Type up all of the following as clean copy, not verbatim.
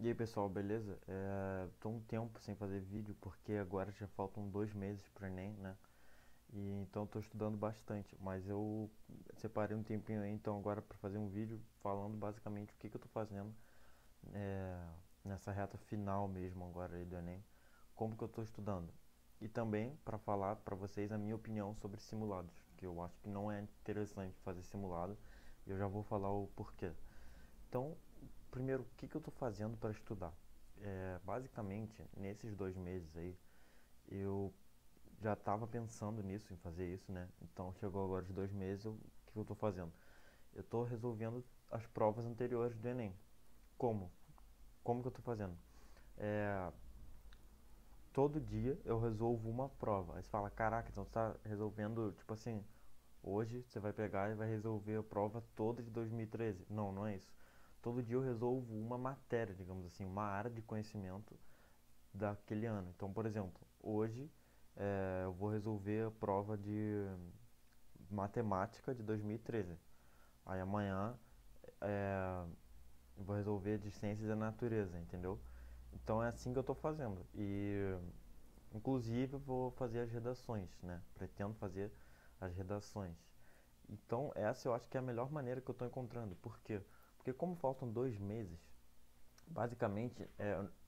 E aí pessoal, beleza? Tô um tempo sem fazer vídeo porque agora já faltam 2 meses pro Enem, né? E então tô estudando bastante, mas eu separei um tempinho aí então agora para fazer um vídeo falando basicamente o que que eu tô fazendo é, nessa reta final mesmo agora aí do Enem, como que eu tô estudando. E também para falar para vocês a minha opinião sobre simulados, que eu acho que não é interessante fazer simulado, e eu já vou falar o porquê. Então, primeiro, o que que eu estou fazendo para estudar? Basicamente, nesses 2 meses aí, eu já estava pensando nisso, em fazer isso, né? Então, chegou agora os 2 meses, o que que eu estou fazendo? Eu estou resolvendo as provas anteriores do Enem. Como? Como que eu estou fazendo? É, todo dia eu resolvo uma prova. Aí você fala, caraca, então você está resolvendo, tipo assim, hoje você vai pegar e vai resolver a prova toda de 2013. Não, não é isso. Todo dia eu resolvo uma matéria, digamos assim, uma área de conhecimento daquele ano. Então, por exemplo, hoje eu vou resolver a prova de matemática de 2013. Aí amanhã eu vou resolver de ciências da natureza, entendeu? Então é assim que eu estou fazendo. E inclusive eu vou fazer as redações, né? Pretendo fazer as redações. Então, essa eu acho que é a melhor maneira que eu estou encontrando. Por quê? Porque como faltam 2 meses, basicamente,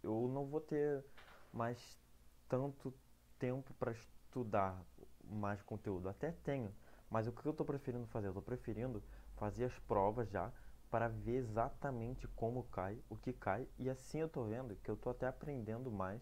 eu não vou ter mais tanto tempo para estudar mais conteúdo. Até tenho, mas o que eu estou preferindo fazer? Eu estou preferindo fazer as provas já para ver exatamente como cai, o que cai, e assim eu estou vendo que eu estou até aprendendo mais.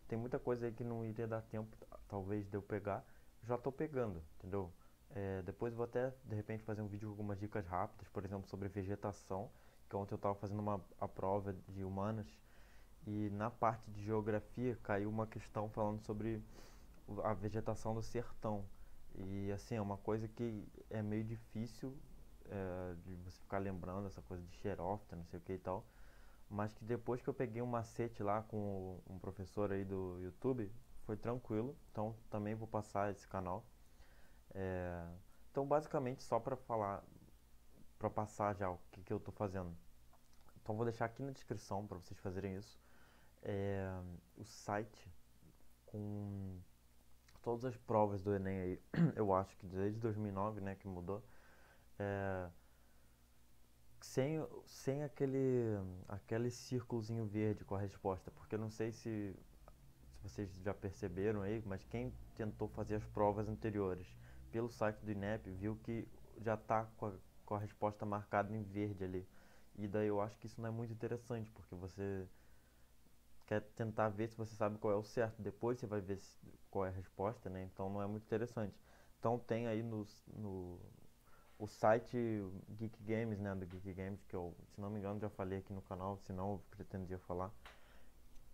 Tem muita coisa aí que não iria dar tempo, talvez, de eu pegar, já estou pegando, entendeu? Depois eu vou até, de repente, fazer um vídeo com algumas dicas rápidas, por exemplo, sobre vegetação, que ontem eu estava fazendo a prova de humanas, e na parte de geografia caiu uma questão falando sobre a vegetação do sertão. E assim, é uma coisa que é meio difícil de você ficar lembrando, essa coisa de xerófita, não sei o que e tal, mas que depois que eu peguei um macete lá com um professor aí do YouTube, foi tranquilo. Então também vou passar esse canal. É, então basicamente só para falar, para passar já o que que eu tô fazendo. Então vou deixar aqui na descrição para vocês fazerem isso. É, o site com todas as provas do Enem aí, eu acho que desde 2009, né, que mudou, é, sem aquele círculozinho verde com a resposta, porque eu não sei se vocês já perceberam aí, mas quem tentou fazer as provas anteriores pelo site do INEP viu que já está com a resposta marcada em verde ali. E daí eu acho que isso não é muito interessante, porque você quer tentar ver se você sabe qual é o certo, depois você vai ver qual é a resposta, né? Então não é muito interessante. Então tem aí no o site Geek Games, né, do Geek Games, que eu, se não me engano, já falei aqui no canal, se não eu pretendia falar.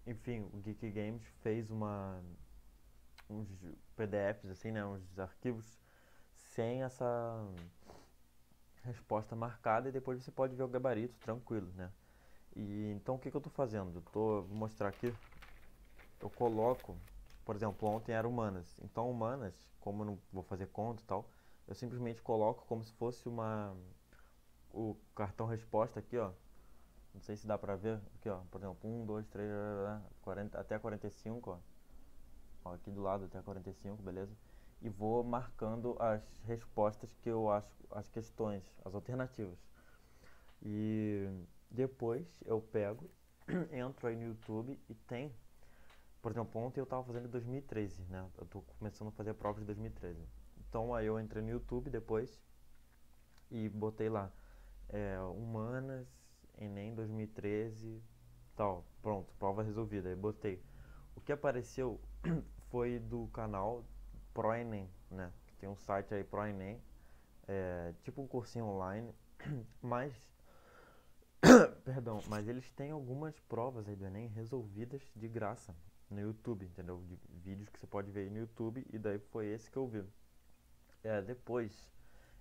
Enfim, o Geek Games fez uns PDFs, assim, né, uns arquivos sem essa resposta marcada e depois você pode ver o gabarito tranquilo, né? E então o que que eu tô fazendo? Vou mostrar aqui. Eu coloco, por exemplo, ontem era humanas. Então humanas, como eu não vou fazer conta e tal, eu simplesmente coloco como se fosse o cartão resposta aqui, ó. Não sei se dá pra ver. Aqui, ó. Por exemplo, 1, 2, 3, 40, até 45, ó. Ó, aqui do lado até 45, beleza? E vou marcando as respostas que eu acho, as questões, as alternativas. E depois eu pego, entro aí no YouTube e tem, por exemplo, ontem eu estava fazendo em 2013, né? Eu tô começando a fazer provas de 2013. Então aí eu entrei no YouTube depois e botei lá, Humanas, Enem 2013, tal, pronto, prova resolvida. Aí botei. O que apareceu foi do canal ProEnem, né? Tem um site aí ProEnem, tipo um cursinho online, mas, perdão, mas eles têm algumas provas aí do Enem resolvidas de graça no YouTube, entendeu? De vídeos que você pode ver aí no YouTube, e daí foi esse que eu vi. Depois,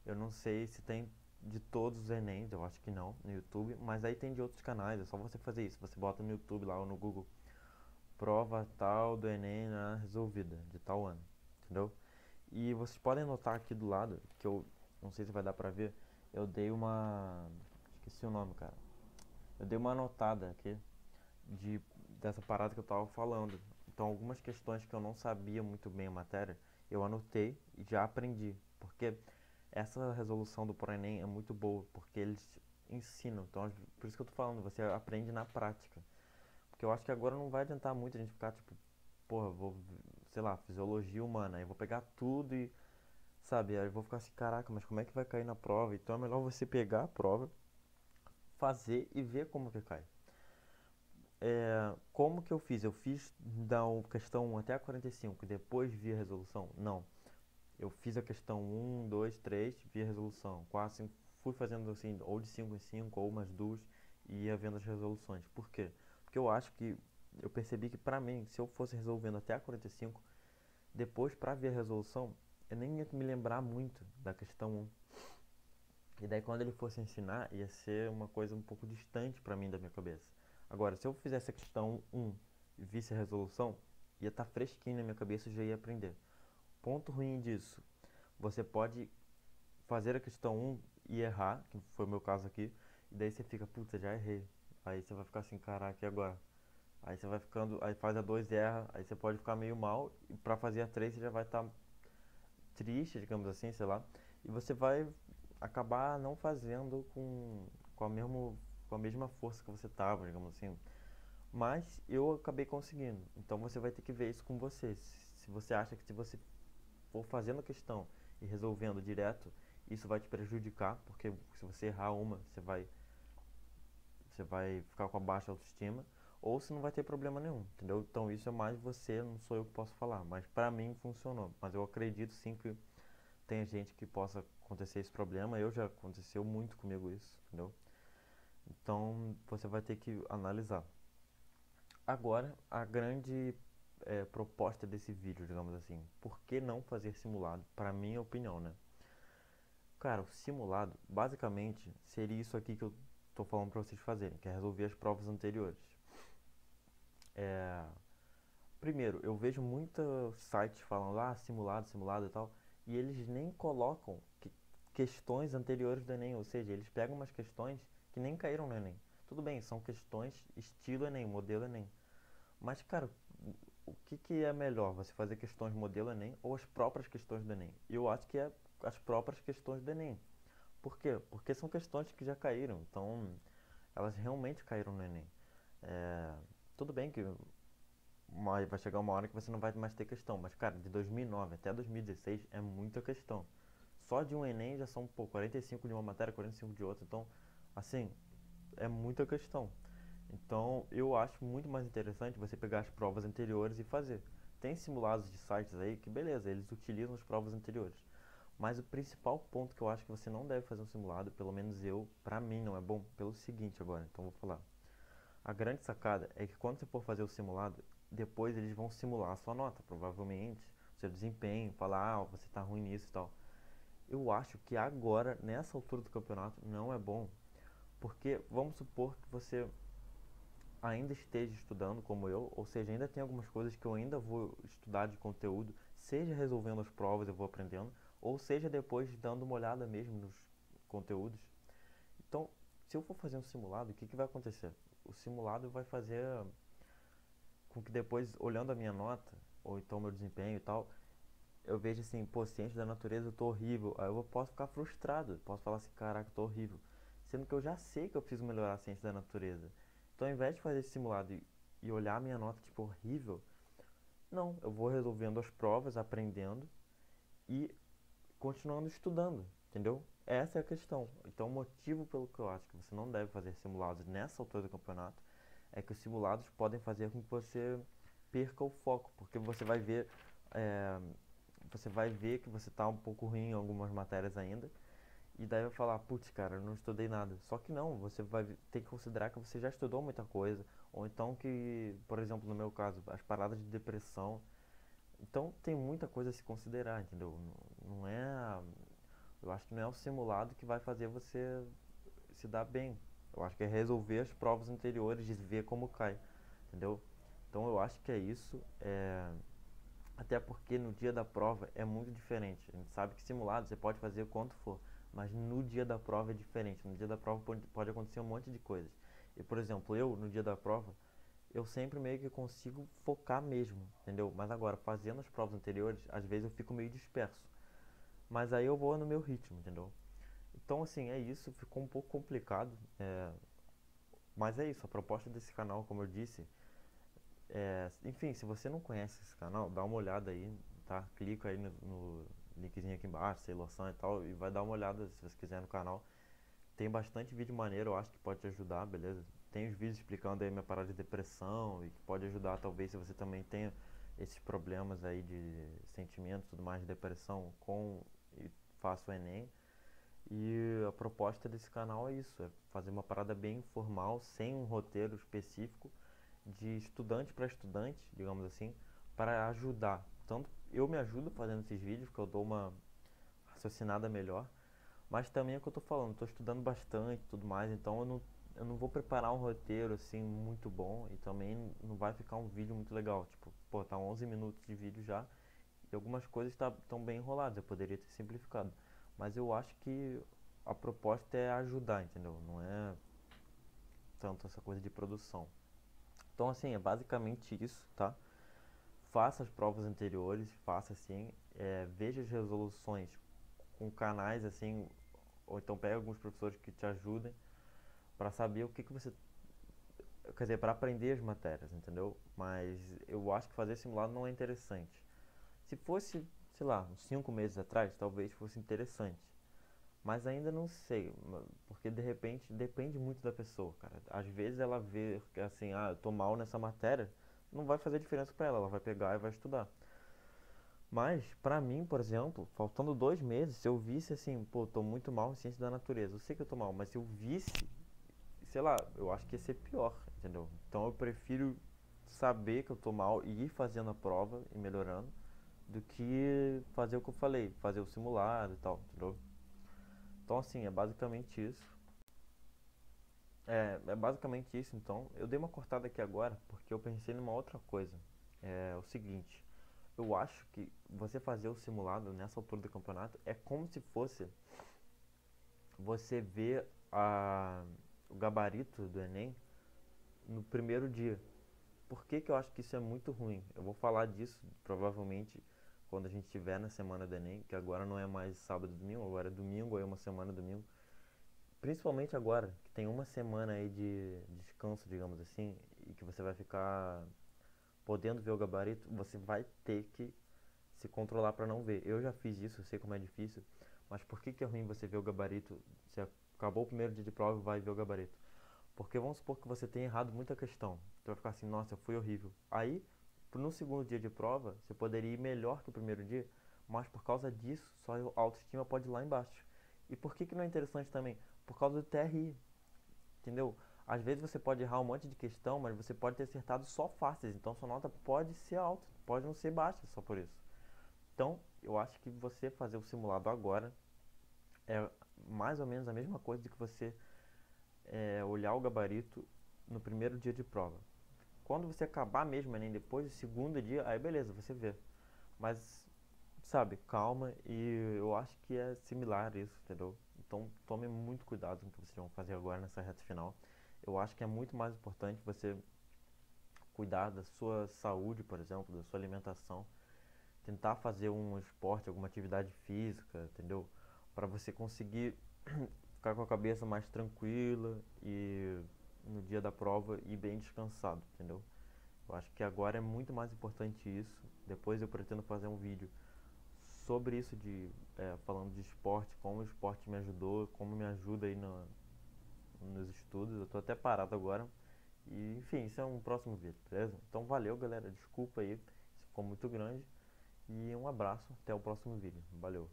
eu não sei se tem de todos os Enems, eu acho que não, no YouTube, mas aí tem de outros canais, é só você fazer isso. Você bota no YouTube lá ou no Google, prova tal do Enem, né, resolvida, de tal ano, entendeu? E vocês podem notar aqui do lado, que eu não sei se vai dar pra ver, eu dei uma. Esqueci o nome, cara. Eu dei uma anotada aqui de, dessa parada que eu tava falando. Então, algumas questões que eu não sabia muito bem a matéria, eu anotei e já aprendi. Porque essa resolução do ProEnem é muito boa, porque eles ensinam. Então, por isso que eu tô falando, você aprende na prática. Porque eu acho que agora não vai adiantar muito a gente ficar tipo, porra, vou, sei lá, fisiologia humana, aí eu vou pegar tudo e, sabe, aí eu vou ficar assim, caraca, mas como é que vai cair na prova? Então é melhor você pegar a prova, fazer e ver como que cai. Como que eu fiz? Eu fiz da questão 1 até a 45 e depois vi a resolução? Não. Eu fiz a questão 1, 2, 3, vi a resolução. 4, 5, fui fazendo assim, ou de 5 em 5, ou umas duas, e ia vendo as resoluções. Por quê? Porque eu acho que, eu percebi que pra mim, se eu fosse resolvendo até a 45, depois pra ver a resolução, eu nem ia me lembrar muito da questão 1. E daí quando ele fosse ensinar, ia ser uma coisa um pouco distante pra mim da minha cabeça. Agora, se eu fizesse a questão 1 e visse a resolução, ia estar fresquinho na minha cabeça e já ia aprender. Ponto ruim disso, você pode fazer a questão 1 e errar, que foi o meu caso aqui, e daí você fica, puta, já errei. Aí você vai ficar assim, caraca, e agora? Aí você vai ficando, aí faz a 2 e erra, aí você pode ficar meio mal, e pra fazer a 3 você já vai estar triste, digamos assim, sei lá, e você vai acabar não fazendo com a mesmo, com a mesma força que você tava, digamos assim. Mas eu acabei conseguindo. Então você vai ter que ver isso com você. Se você acha que se você for fazendo a questão e resolvendo direto, isso vai te prejudicar, porque se você errar uma, você vai ficar com a baixa autoestima, ou se não vai ter problema nenhum, entendeu? Então isso é mais você, não sou eu que posso falar, mas pra mim funcionou. Mas eu acredito sim que tem gente que possa acontecer esse problema, eu já aconteceu muito comigo isso, entendeu? Então você vai ter que analisar. Agora, a grande proposta desse vídeo, digamos assim, por que não fazer simulado? Para minha opinião, né? Cara, o simulado, basicamente, seria isso aqui que eu tô falando para vocês fazerem, que é resolver as provas anteriores. É, primeiro, eu vejo muitos sites falando, simulado, simulado e tal, e eles nem colocam questões anteriores do Enem, ou seja, eles pegam umas questões que nem caíram no Enem. Tudo bem, são questões estilo Enem, modelo Enem. Mas, cara, o que é melhor? Você fazer questões modelo Enem ou as próprias questões do Enem? Eu acho que é as próprias questões do Enem. Por quê? Porque são questões que já caíram, então elas realmente caíram no Enem. É, tudo bem que vai chegar uma hora que você não vai mais ter questão, mas cara, de 2009 até 2016 é muita questão. Só de um Enem já são, pô, 45 de uma matéria, 45 de outra, então, assim, é muita questão. Então, eu acho muito mais interessante você pegar as provas anteriores e fazer. Tem simulados de sites aí que, beleza, eles utilizam as provas anteriores. Mas o principal ponto que eu acho que você não deve fazer um simulado, pelo menos eu, pra mim não é bom, pelo seguinte agora, então vou falar. A grande sacada é que quando você for fazer o simulado, depois eles vão simular a sua nota, provavelmente, o seu desempenho, falar, você tá ruim nisso e tal. Eu acho que agora, nessa altura do campeonato, não é bom, porque vamos supor que você ainda esteja estudando como eu, ou seja, ainda tem algumas coisas que eu ainda vou estudar de conteúdo, seja resolvendo as provas eu vou aprendendo, ou seja depois dando uma olhada mesmo nos conteúdos. Então, se eu for fazer um simulado, o que vai acontecer? O simulado vai fazer com que depois, olhando a minha nota, ou então meu desempenho e tal, eu vejo assim, pô, ciência da natureza eu tô horrível, aí eu posso ficar frustrado, posso falar assim, caraca, eu tô horrível, sendo que eu já sei que eu preciso melhorar a ciência da natureza. Então, ao invés de fazer esse simulado e olhar a minha nota tipo horrível, não, eu vou resolvendo as provas, aprendendo e continuando estudando, entendeu? Essa é a questão. Então, o motivo pelo que eu acho que você não deve fazer simulados nessa altura do campeonato é que os simulados podem fazer com que você perca o foco, porque é, você vai ver que você está um pouco ruim em algumas matérias ainda, e daí vai falar, putz, cara, eu não estudei nada. Só que não, você vai ter que considerar que você já estudou muita coisa, ou então que, por exemplo, no meu caso, as paradas de depressão. Então tem muita coisa a se considerar, entendeu? Não é, eu acho que não é o simulado que vai fazer você se dar bem. Eu acho que é resolver as provas anteriores e ver como cai, entendeu? Então eu acho que é isso. Até porque no dia da prova é muito diferente. A gente sabe que simulado você pode fazer quanto for, mas no dia da prova é diferente. No dia da prova pode acontecer um monte de coisas. E por exemplo, eu no dia da prova, eu sempre meio que consigo focar mesmo, entendeu? Mas agora, fazendo as provas anteriores, às vezes eu fico meio disperso. Mas aí eu vou no meu ritmo, entendeu? Então, assim, é isso. Ficou um pouco complicado. Mas é isso. A proposta desse canal, como eu disse, enfim, se você não conhece esse canal, dá uma olhada aí, tá? Clica aí no linkzinho aqui embaixo, Seilosan e tal, e vai dar uma olhada se você quiser no canal. Tem bastante vídeo maneiro, eu acho que pode te ajudar, beleza? Tem os vídeos explicando aí minha parada de depressão e que pode ajudar talvez se você também tenha esses problemas aí de sentimentos, tudo mais, de depressão e faça o Enem. E a proposta desse canal é isso, é fazer uma parada bem informal, sem um roteiro específico, de estudante para estudante, digamos assim, para ajudar. Tanto eu me ajudo fazendo esses vídeos, que eu dou uma raciocinada melhor, mas também é o que eu tô falando, tô estudando bastante e tudo mais, então eu não vou preparar um roteiro assim muito bom e também não vai ficar um vídeo muito legal. Tipo, pô, tá 11 minutos de vídeo já e algumas coisas estão bem enroladas, eu poderia ter simplificado. Mas eu acho que a proposta é ajudar, entendeu? Não é tanto essa coisa de produção. Então, assim, é basicamente isso, tá? Faça as provas anteriores, faça assim, veja as resoluções com canais assim, ou então pega alguns professores que te ajudem para saber o que que você, quer dizer, para aprender as matérias, entendeu? Mas eu acho que fazer simulado não é interessante. Se fosse, sei lá, uns 5 meses atrás, talvez fosse interessante. Mas ainda não sei, porque de repente depende muito da pessoa, cara. Às vezes ela vê que assim, ah, eu tô mal nessa matéria, não vai fazer diferença pra ela vai pegar e vai estudar. Mas, pra mim, por exemplo, faltando 2 meses, se eu visse assim, pô, tô muito mal em ciência da natureza, eu sei que eu tô mal, mas se eu visse, sei lá, eu acho que ia ser pior, entendeu? Então eu prefiro saber que eu tô mal e ir fazendo a prova e melhorando, do que fazer o que eu falei, fazer o simulado e tal, entendeu? Então, assim, é basicamente isso. É basicamente isso, então. Eu dei uma cortada aqui agora porque eu pensei numa outra coisa. É o seguinte, eu acho que você fazer o simulado nessa altura do campeonato é como se fosse você ver o gabarito do Enem no primeiro dia. Por que que eu acho que isso é muito ruim? Eu vou falar disso provavelmente quando a gente estiver na semana do Enem, que agora não é mais sábado e domingo, agora é domingo, aí uma semana domingo. Principalmente agora, que tem uma semana aí de descanso, digamos assim, e que você vai ficar podendo ver o gabarito, você vai ter que se controlar para não ver. Eu já fiz isso, eu sei como é difícil, mas por que que é ruim você ver o gabarito? Você acabou o primeiro dia de prova e vai ver o gabarito. Porque vamos supor que você tenha errado muita questão. Você vai ficar assim, nossa, eu fui horrível. Aí, no segundo dia de prova, você poderia ir melhor que o primeiro dia, mas por causa disso, sua autoestima pode ir lá embaixo. E por que que não é interessante também? Por causa do TRI, entendeu? Às vezes você pode errar um monte de questão, mas você pode ter acertado só fáceis, então sua nota pode ser alta, pode não ser baixa só por isso. Então, eu acho que você fazer o simulado agora é mais ou menos a mesma coisa de que você olhar o gabarito no primeiro dia de prova. Quando você acabar mesmo, nem depois do segundo dia, aí beleza, você vê. Mas, sabe, calma e eu acho que é similar isso, entendeu? Então tome muito cuidado com o que vocês vão fazer agora nessa reta final. Eu acho que é muito mais importante você cuidar da sua saúde, por exemplo, da sua alimentação, tentar fazer um esporte, alguma atividade física, entendeu? Para você conseguir ficar com a cabeça mais tranquila e no dia da prova ir bem descansado, entendeu? Eu acho que agora é muito mais importante isso. Depois eu pretendo fazer um vídeo sobre isso falando de esporte, como o esporte me ajudou, como me ajuda aí nos estudos. Eu tô até parado agora. E enfim, isso é um próximo vídeo, beleza? Então valeu, galera. Desculpa aí se ficou muito grande. E um abraço, até o próximo vídeo. Valeu.